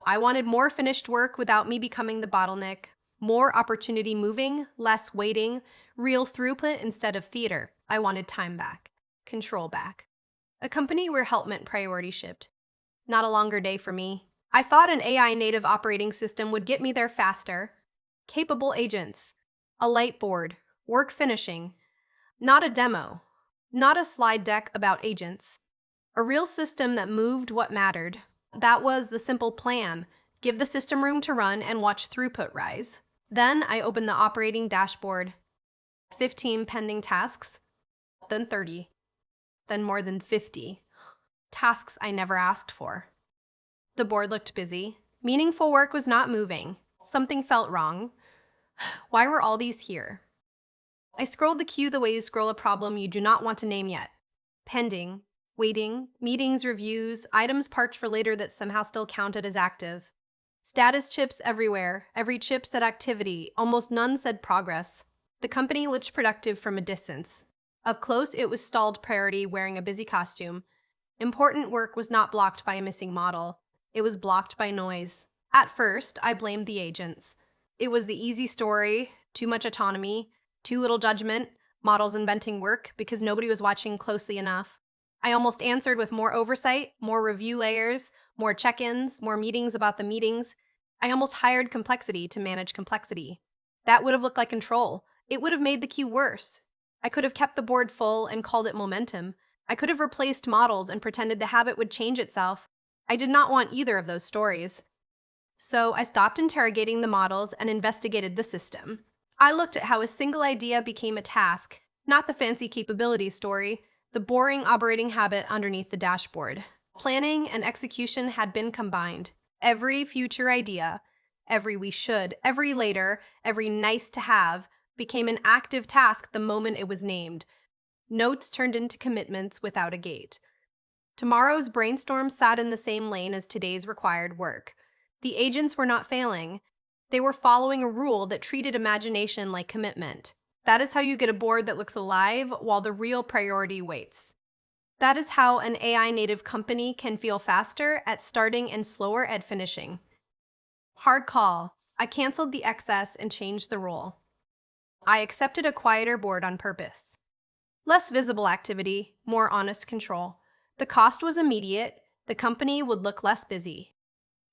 I wanted more finished work without me becoming the bottleneck, more opportunity moving, less waiting, real throughput instead of theater. I wanted time back, control back. A company where help meant priority shift, not a longer day for me. I thought an AI native operating system would get me there faster. Capable agents, a light board, work finishing, not a demo, not a slide deck about agents. A real system that moved what mattered. That was the simple plan. Give the system room to run and watch throughput rise. Then I opened the operating dashboard. 15 pending tasks, then 30, then more than 50. Tasks I never asked for. The board looked busy. Meaningful work was not moving. Something felt wrong. Why were all these here? I scrolled the queue the way you scroll a problem you do not want to name yet. Pending, waiting, meetings, reviews, items parked for later that somehow still counted as active. Status chips everywhere. Every chip said activity. Almost none said progress. The company looked productive from a distance. Up close, it was stalled priority wearing a busy costume. Important work was not blocked by a missing model. It was blocked by noise. At first, I blamed the agents. It was the easy story, too much autonomy, too little judgment, models inventing work because nobody was watching closely enough. I almost answered with more oversight, more review layers, more check-ins, more meetings about the meetings. I almost hired complexity to manage complexity. That would have looked like control. It would have made the queue worse. I could have kept the board full and called it momentum. I could have replaced models and pretended the habit would change itself. I did not want either of those stories. So I stopped interrogating the models and investigated the system. I looked at how a single idea became a task, not the fancy capability story, the boring operating habit underneath the dashboard. Planning and execution had been combined. Every future idea, every we should, every later, every nice to have, became an active task the moment it was named. Notes turned into commitments without a gate. Tomorrow's brainstorm sat in the same lane as today's required work. The agents were not failing. They were following a rule that treated imagination like commitment. That is how you get a board that looks alive while the real priority waits. That is how an AI native company can feel faster at starting and slower at finishing. Hard call. I canceled the excess and changed the rule. I accepted a quieter board on purpose. Less visible activity, more honest control. The cost was immediate. The company would look less busy.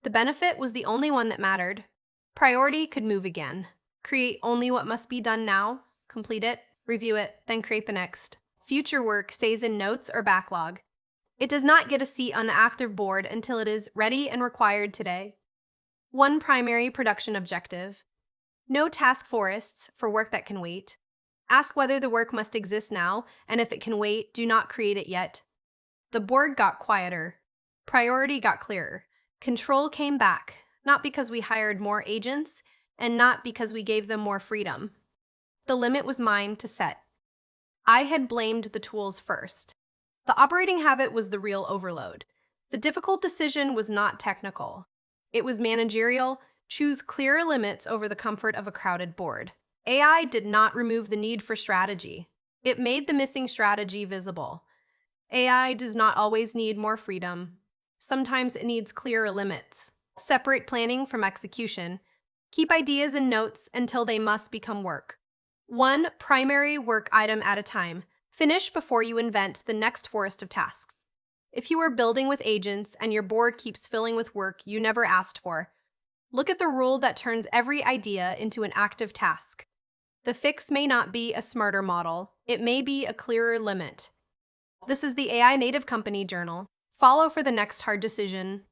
The benefit was the only one that mattered. Priority could move again. Create only what must be done now, complete it, review it, then create the next. Future work stays in notes or backlog. It does not get a seat on the active board until it is ready and required today. One primary production objective. No task forests for work that can wait. Ask whether the work must exist now, and if it can wait, do not create it yet. The board got quieter. Priority got clearer. Control came back, not because we hired more agents, and not because we gave them more freedom. The limit was mine to set. I had blamed the tools first. The operating habit was the real overload. The difficult decision was not technical. It was managerial. Choose clearer limits over the comfort of a crowded board. AI did not remove the need for strategy. It made the missing strategy visible. AI does not always need more freedom. Sometimes it needs clearer limits. Separate planning from execution. Keep ideas in notes until they must become work. One primary work item at a time. Finish before you invent the next forest of tasks. If you are building with agents and your board keeps filling with work you never asked for, look at the rule that turns every idea into an active task. The fix may not be a smarter model. It may be a clearer limit. This is the AI Native Company Journal. Follow for the next hard decision.